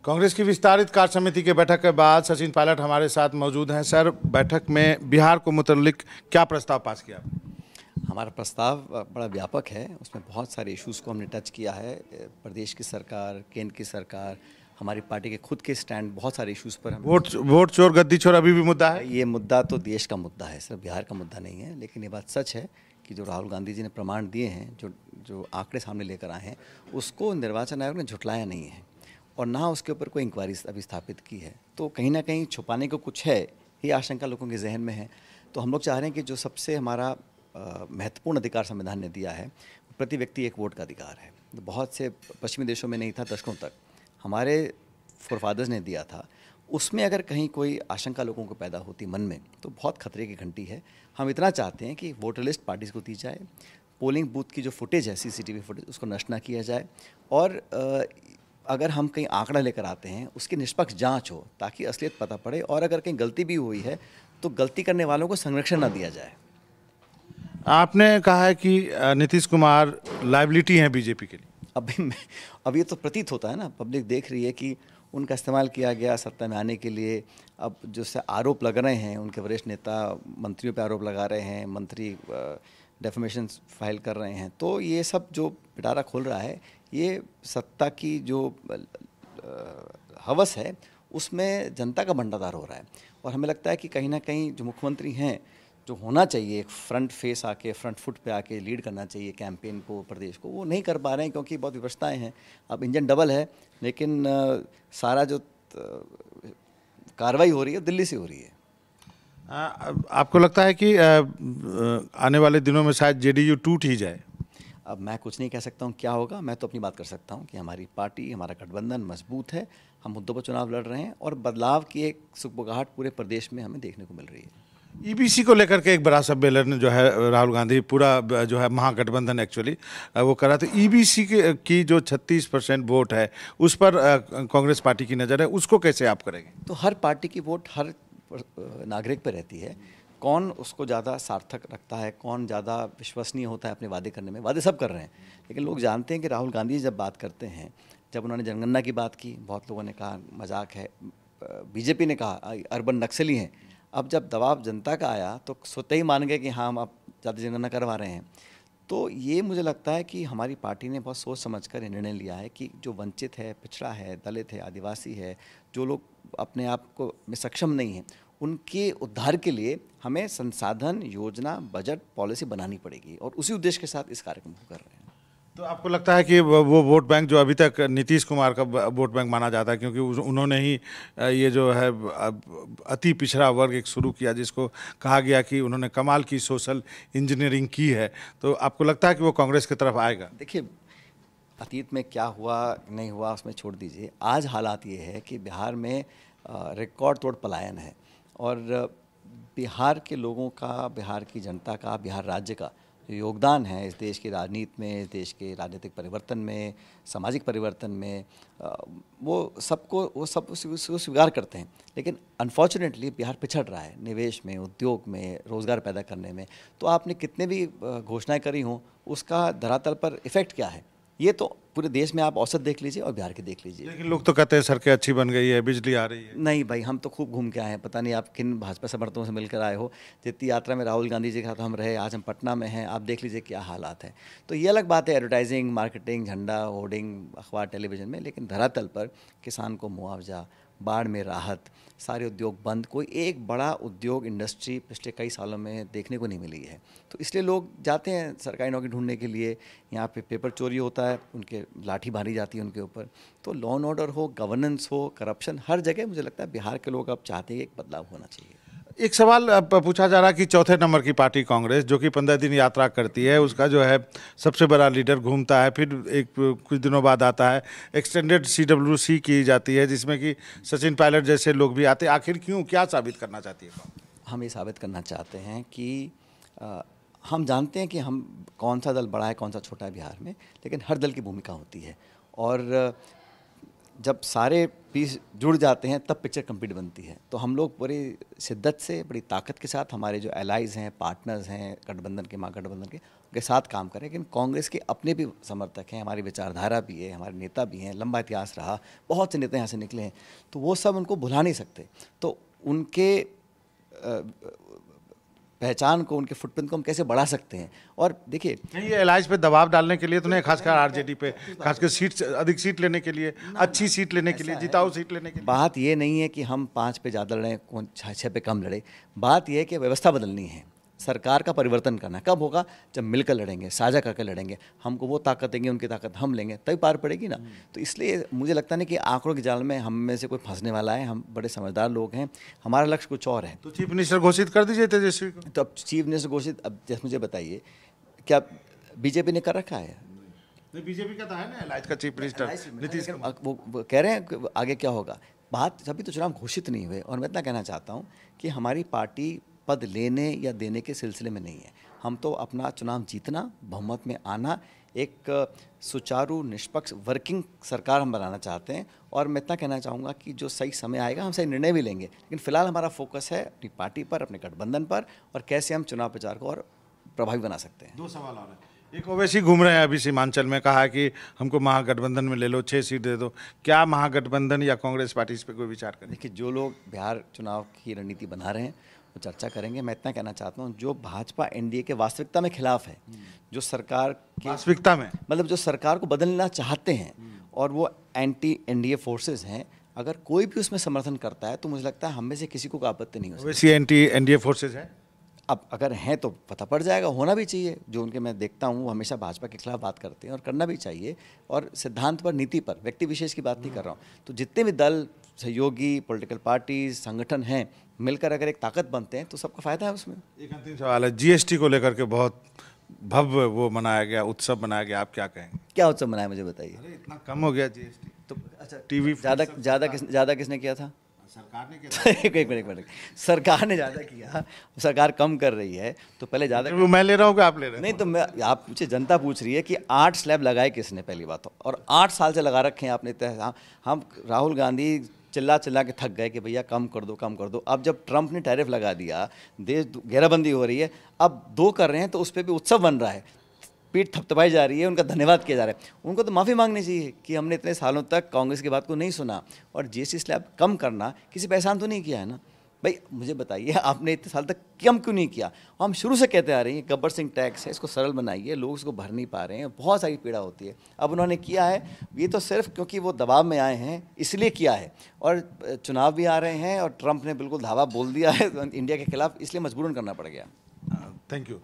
कांग्रेस की विस्तारित कार्य समिति के बैठक के बाद सचिन पायलट हमारे साथ मौजूद हैं। सर, बैठक में बिहार को मुतल्लिक क्या प्रस्ताव पास किया? हमारा प्रस्ताव बड़ा व्यापक है, उसमें बहुत सारे इश्यूज़ को हमने टच किया है। प्रदेश की सरकार, केंद्र की सरकार, हमारी पार्टी के खुद के स्टैंड, बहुत सारे इश्यूज़ पर हम वोट चोर गद्दी चोर अभी भी मुद्दा है। ये मुद्दा तो देश का मुद्दा है, सिर्फ बिहार का मुद्दा नहीं है। लेकिन ये बात सच है कि जो राहुल गांधी जी ने प्रमाण दिए हैं, जो आंकड़े सामने लेकर आए हैं, उसको निर्वाचन आयोग ने झुटलाया नहीं है और ना उसके ऊपर कोई इंक्वायरी अभी स्थापित की है। तो कहीं ना कहीं छुपाने को कुछ है, ये आशंका लोगों के जहन में है। तो हम लोग चाह रहे हैं कि जो सबसे हमारा महत्वपूर्ण अधिकार संविधान ने दिया है, प्रति व्यक्ति एक वोट का अधिकार है। तो बहुत से पश्चिमी देशों में नहीं था, दशकों तक हमारे फोरफादर्स ने दिया था। उसमें अगर कहीं कोई आशंका लोगों को पैदा होती मन में, तो बहुत खतरे की घंटी है। हम इतना चाहते हैं कि वोटर लिस्ट पार्टीज़ को दी जाए, पोलिंग बूथ की जो फुटेज है, सीसीटीवी फुटेज, उसको नष्ट ना किया जाए, और अगर हम कहीं आंकड़ा लेकर आते हैं उसकी निष्पक्ष जांच हो ताकि असलियत पता पड़े, और अगर कहीं गलती भी हुई है तो गलती करने वालों को संरक्षण ना दिया जाए। आपने कहा है कि नीतीश कुमार लायबिलिटी हैं बीजेपी के लिए। अब ये तो प्रतीत होता है ना, पब्लिक देख रही है कि उनका इस्तेमाल किया गया सत्ता में आने के लिए। अब जो से आरोप लग रहे हैं, उनके वरिष्ठ नेता मंत्रियों पे आरोप लगा रहे हैं, मंत्री डेफमेशन फाइल कर रहे हैं, तो ये सब जो पिटारा खोल रहा है, ये सत्ता की जो हवस है उसमें जनता का भंडार हो रहा है। और हमें लगता है कि कहीं ना कहीं जो मुख्यमंत्री हैं, जो होना चाहिए एक फ्रंट फेस आके, फ्रंट फुट पे आके लीड करना चाहिए कैंपेन को, प्रदेश को, वो नहीं कर पा रहे हैं क्योंकि बहुत विवशताएं हैं। अब इंजन डबल है, लेकिन सारा जो कार्रवाई हो रही है दिल्ली से हो रही है। आपको लगता है कि आने वाले दिनों में शायद जेडीयू टूट ही जाए? अब मैं कुछ नहीं कह सकता हूँ क्या होगा। मैं तो अपनी बात कर सकता हूँ कि हमारी पार्टी, हमारा गठबंधन मजबूत है, हम मुद्दों पर चुनाव लड़ रहे हैं और बदलाव की एक सुगबुगाहट पूरे प्रदेश में हमें देखने को मिल रही है। ईबीसी को लेकर के एक बड़ा सम्मेलन जो है राहुल गांधी, पूरा जो है महागठबंधन एक्चुअली वो करा। तो ईबीसी की जो 36% वोट है उस पर कांग्रेस पार्टी की नज़र है, उसको कैसे आप करेंगे? तो हर पार्टी की वोट हर नागरिक पर रहती है। कौन उसको ज़्यादा सार्थक रखता है, कौन ज़्यादा विश्वसनीय होता है अपने वादे करने में, वादे सब कर रहे हैं, लेकिन लोग जानते हैं कि राहुल गांधी जब बात करते हैं, जब उन्होंने जनगणना की बात की, बहुत लोगों ने कहा मजाक है, बीजेपी ने कहा अर्बन नक्सली हैं। अब जब दबाव जनता का आया तो स्वतः ही मान गए कि हाँ, हम आप ज़्यादा जनगणना करवा रहे हैं। तो ये मुझे लगता है कि हमारी पार्टी ने बहुत सोच समझकर ये निर्णय लिया है कि जो वंचित है, पिछड़ा है, दलित है, आदिवासी है, जो लोग अपने आप को में सक्षम नहीं हैं, उनके उद्धार के लिए हमें संसाधन, योजना, बजट, पॉलिसी बनानी पड़ेगी, और उसी उद्देश्य के साथ इस कार्यक्रम को कर रहे हैं। तो आपको लगता है कि वो वोट बैंक जो अभी तक नीतीश कुमार का वोट बैंक माना जाता है, क्योंकि उन्होंने ही ये जो है अति पिछड़ा वर्ग एक शुरू किया, जिसको कहा गया कि उन्होंने कमाल की सोशल इंजीनियरिंग की है, तो आपको लगता है कि वो कांग्रेस की तरफ आएगा? देखिए, अतीत में क्या हुआ नहीं हुआ उसमें छोड़ दीजिए। आज हालात ये है कि बिहार में रिकॉर्ड तोड़ पलायन है, और बिहार के लोगों का, बिहार की जनता का, बिहार राज्य का जो योगदान है इस देश की राजनीति में, इस देश के राजनीतिक परिवर्तन में, सामाजिक परिवर्तन में, वो सब उसको स्वीकार करते हैं। लेकिन अनफॉर्चुनेटली बिहार पिछड़ रहा है निवेश में, उद्योग में, रोज़गार पैदा करने में। तो आपने कितने भी घोषणाएं करी हों, उसका धरातल पर इफ़ेक्ट क्या है, ये तो पूरे देश में आप औसत देख लीजिए और बिहार के देख लीजिए। लेकिन लोग तो कहते हैं सड़कें अच्छी बन गई है, बिजली आ रही है। नहीं भाई, हम तो खूब घूम के आए हैं। पता नहीं आप किन भाजपा समर्थकों से मिलकर आए हो। जितनी यात्रा में राहुल गांधी जी के साथ हम रहे, आज हम पटना में हैं, आप देख लीजिए क्या हालात है। तो ये अलग बात है, एडवर्टाइजिंग, मार्केटिंग, झंडा, होर्डिंग, अखबार, टेलीविजन में, लेकिन धरातल पर किसान को मुआवजा, बाढ़ में राहत, सारे उद्योग बंद, कोई एक बड़ा उद्योग, इंडस्ट्री पिछले कई सालों में देखने को नहीं मिली है। तो इसलिए लोग जाते हैं सरकारी नौकरी ढूंढने के लिए। यहाँ पे पेपर चोरी होता है, उनके लाठी मारी जाती है उनके ऊपर। तो लॉ एंड ऑर्डर हो, गवर्नेंस हो, करप्शन, हर जगह मुझे लगता है बिहार के लोग अब चाहते हैं एक बदलाव होना चाहिए। एक सवाल पूछा जा रहा है कि चौथे नंबर की पार्टी कांग्रेस, जो कि 15 दिन यात्रा करती है, उसका जो है सबसे बड़ा लीडर घूमता है, फिर कुछ दिनों बाद आता है, एक्सटेंडेड CWC की जाती है, जिसमें कि सचिन पायलट जैसे लोग भी आते हैं। आखिर क्यों, क्या साबित करना चाहती है कांग्रेस? हम ये साबित करना चाहते हैं कि हम जानते हैं कि हम कौन सा दल बड़ा है, कौन सा छोटा है बिहार में, लेकिन हर दल की भूमिका होती है। और जब सारे पीस जुड़ जाते हैं तब पिक्चर कंप्लीट बनती है। तो हम लोग बड़ी शिद्दत से, बड़ी ताकत के साथ हमारे जो एलाइज़ हैं, पार्टनर्स हैं गठबंधन के, महागठबंधन के, उनके साथ काम करें। लेकिन कांग्रेस के अपने भी समर्थक हैं, हमारी विचारधारा भी है, हमारे नेता भी हैं, लंबा इतिहास रहा, बहुत से नेता यहाँ से निकले हैं, तो वो सब उनको भुला नहीं सकते। तो उनके पहचान को, उनके फुटप्रिंट को हम कैसे बढ़ा सकते हैं। और देखिए, नहीं, ये एलायंस पे दबाव डालने के लिए तो नहीं, खासकर आरजेडी पे, खासकर सीट, अधिक सीट लेने के लिए, अच्छी सीट लेने के लिए, जिताऊ सीट लेने के लिए। बात ये नहीं है कि हम 5 पे ज़्यादा लड़ें, कौन 6 पे कम लड़े। बात यह है कि व्यवस्था बदलनी है, सरकार का परिवर्तन करना। कब होगा? जब मिलकर लड़ेंगे, साझा करके लड़ेंगे। हमको वो ताकत देंगे, उनकी ताकत हम लेंगे, तभी पार पड़ेगी ना। तो इसलिए मुझे लगता नहीं कि आंकड़ों के जाल में हम में से कोई फंसने वाला है। हम बड़े समझदार लोग हैं, हमारा लक्ष्य कुछ और है। तो चीफ मिनिस्टर घोषित कर दीजिए तेजस्वी को। तो अब चीफ मिनिस्टर घोषित, अब जैसे मुझे बताइए, क्या बीजेपी ने कर रखा है? नहीं, बीजेपी का तो है ना एलायंस का चीफ मिनिस्टर नीतीश कुमार। वो कह रहे हैं कि आगे क्या होगा। बात अभी तो चुनाव घोषित नहीं हुए। और मैं इतना कहना चाहता हूँ कि हमारी पार्टी पद लेने या देने के सिलसिले में नहीं है। हम तो अपना चुनाव जीतना, बहुमत में आना, एक सुचारू निष्पक्ष वर्किंग सरकार हम बनाना चाहते हैं। और मैं इतना कहना चाहूँगा कि जो सही समय आएगा हम सही निर्णय भी लेंगे। लेकिन फिलहाल हमारा फोकस है अपनी पार्टी पर, अपने गठबंधन पर, और कैसे हम चुनाव प्रचार को और प्रभावी बना सकते हैं। 2 सवाल और हैं। एक ओवैसी घूम रहे हैं अभी सीमांचल में, कहा है कि हमको महागठबंधन में ले लो, 6 सीट दे दो। क्या महागठबंधन या कांग्रेस पार्टी इस पर कोई विचार करें? देखिए, जो लोग बिहार चुनाव की रणनीति बना रहे हैं वो चर्चा करेंगे। मैं इतना कहना चाहता हूँ, जो भाजपा एनडीए के वास्तविकता में खिलाफ है, जो सरकार की वास्तविकता में, मतलब जो सरकार को बदलना चाहते हैं और वो एंटी एनडीए फोर्सेस हैं, अगर कोई भी उसमें समर्थन करता है तो मुझे लगता है हम में से किसी को आपत्ति नहीं हो सकती। ओवैसी एंटी एनडीए फोर्सेज है। अब अगर हैं तो पता पड़ जाएगा, होना भी चाहिए। जो उनके मैं देखता हूँ वो हमेशा भाजपा के खिलाफ बात करते हैं, और करना भी चाहिए। और सिद्धांत पर, नीति पर, व्यक्ति विशेष की बात नहीं कर रहा हूँ। तो जितने भी दल, सहयोगी, पॉलिटिकल पार्टी, संगठन हैं, मिलकर अगर एक ताकत बनते हैं तो सबका फायदा है उसमें। एक अंतिम सवाल है, जीएसटी को लेकर के बहुत भव्य वो मनाया गया, उत्सव मनाया गया, आप क्या कहेंगे? क्या उत्सव मनाया, मुझे बताइए। अरे इतना कम हो गया जीएसटी। तो अच्छा, टीवी ज़्यादा किसने किया था? सरकार ने किया। एक मिनट, सरकार ने ज़्यादा किया, सरकार कम कर रही है, तो पहले ज़्यादा। वो मैं ले रहा हूँ कि आप ले रहे हैं? नहीं, तो मैं, आप पूछे, जनता पूछ रही है कि 8 स्लैब लगाए किसने, पहली बात तो। और 8 साल से लगा रखे हैं आपने। हम राहुल गांधी चिल्ला के थक गए कि भैया कम कर दो, कम कर दो। अब जब ट्रंप ने टैरिफ लगा दिया, देश घेराबंदी हो रही है, अब 2 कर रहे हैं, तो उस पर भी उत्सव बन रहा है, पीठ थपथपाई जा रही है, उनका धन्यवाद किया जा रहा है। उनको तो माफ़ी मांगनी चाहिए कि हमने इतने सालों तक कांग्रेस की बात को नहीं सुना। और जीएसटी स्लैब कम करना किसी पे एहसान तो नहीं किया है ना भाई। मुझे बताइए, आपने इतने साल तक कम क्यों नहीं किया? हम शुरू से कहते आ रहे हैं गब्बर सिंह टैक्स है, इसको सरल बनाइए, लोग इसको भर नहीं पा रहे हैं, बहुत सारी पीड़ा होती है। अब उन्होंने किया है, ये तो सिर्फ क्योंकि वो दबाव में आए हैं इसलिए किया है। और चुनाव भी आ रहे हैं और ट्रंप ने बिल्कुल धावा बोल दिया है इंडिया के खिलाफ, इसलिए मजबूरन करना पड़ गया। Thank you.